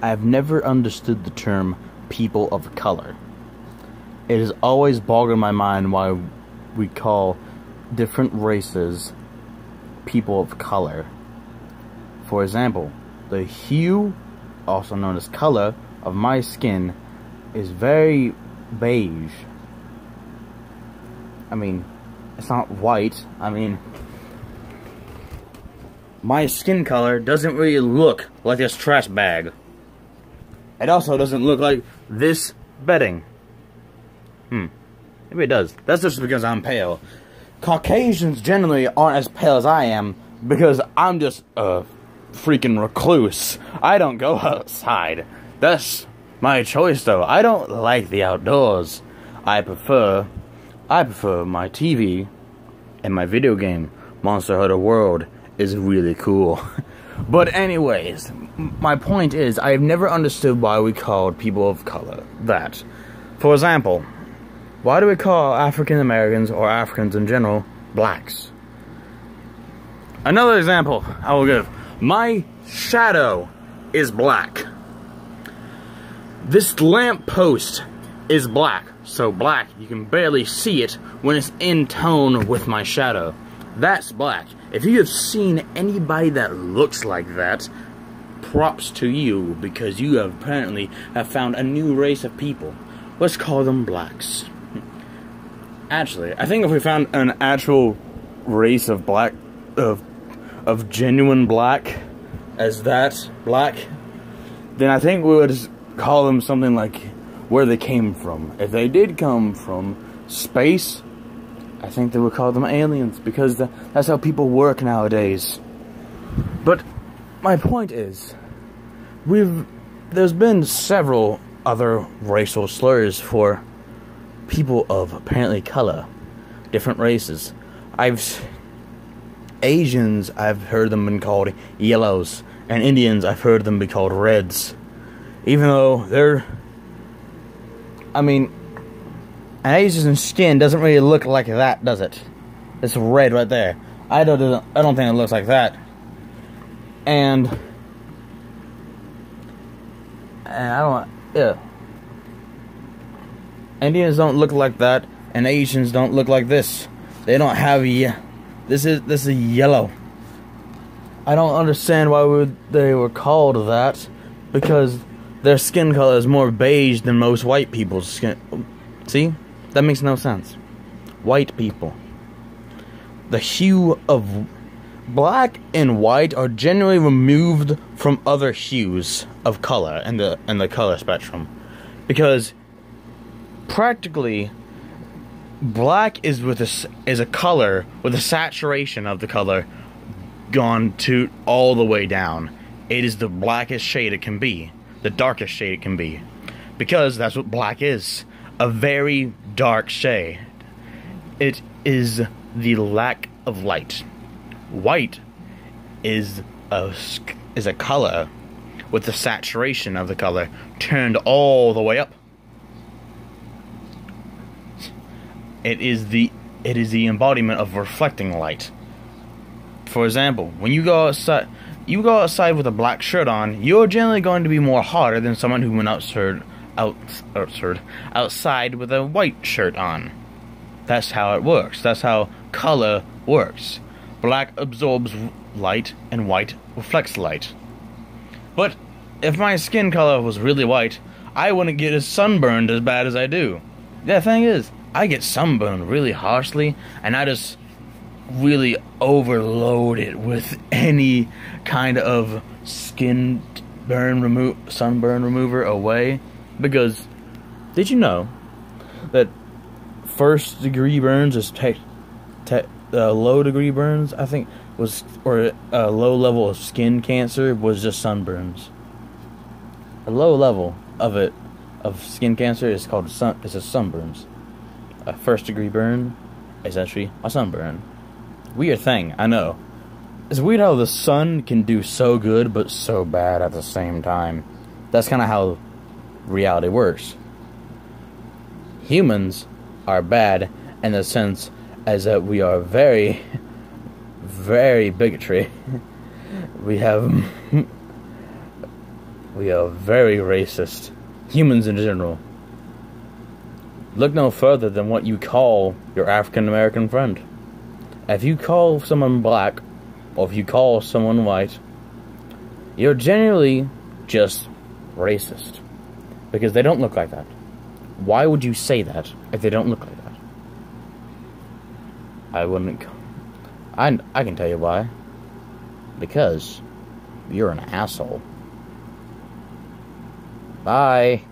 I've never understood the term people of color. It has always boggled my mind why we call different races people of color. For example, the hue, also known as color, of my skin is very beige. I mean, it's not white. I mean, my skin color doesn't really look like this trash bag. It also doesn't look like this bedding. Maybe it does. That's just because I'm pale. Caucasians generally aren't as pale as I am because I'm just a freaking recluse. I don't go outside. That's my choice, though. I don't like the outdoors. I prefer my TV and my video game. Monster Hunter World is really cool. But anyways, my point is, I've never understood why we called people of color that. For example, why do we call African Americans, or Africans in general, blacks? Another example I will give. My shadow is black. This lamp post is black. So black, you can barely see it when it's in tone with my shadow. That's black. If you have seen anybody that looks like that, props to you, because you have apparently found a new race of people. Let's call them blacks. Actually, I think if we found an actual race of black, of genuine black, as that black, then I think we would just call them something like where they came from. If they did come from space, I think they would call them aliens, because that's how people work nowadays. But my point is, there's been several other racial slurs for people of apparently color, different races. Asians, I've heard them been called yellows, and Indians, I've heard them be called reds. Even though I mean, an Asian skin doesn't really look like that, does it? It's red right there. I don't think it looks like that. And yeah. Indians don't look like that, and Asians don't look like this. They don't have this is yellow. I don't understand why they were called that, because their skin color is more beige than most white people's skin. See? That makes no sense. White people. The hue of black and white are generally removed from other hues of color in the color spectrum, because practically black is a color with a saturation of the color gone to all the way down. It is the blackest shade it can be, the darkest shade it can be, because that's what black is, a very dark shade. It is the lack of light. White is a color with the saturation of the color turned all the way up. It is the embodiment of reflecting light. For example, when you go outside with a black shirt on, you're generally going to be more hotter than someone who went outside with a white shirt on. That's how it works. That's how color works. Black absorbs light and white reflects light. But if my skin color was really white, I wouldn't get as sunburned as bad as I do. The thing is, I get sunburned really harshly, and I just really overload it with any kind of sunburn remover away. Because, did you know that first degree burns is low degree burns, I think, or a low level of skin cancer was just sunburns. A low level of skin cancer is called sunburns. A first degree burn is actually a sunburn. Weird thing, I know. It's weird how the sun can do so good but so bad at the same time. That's kind of how reality works. Humans are bad in the sense as that we are very, very bigotry. We have We are very racist. Humans in general. Look no further than what you call your African American friend. If you call someone black, or if you call someone white, you're generally just racist. Because they don't look like that. Why would you say that if they don't look like that? I wouldn't. I can tell you why. Because you're an asshole. Bye.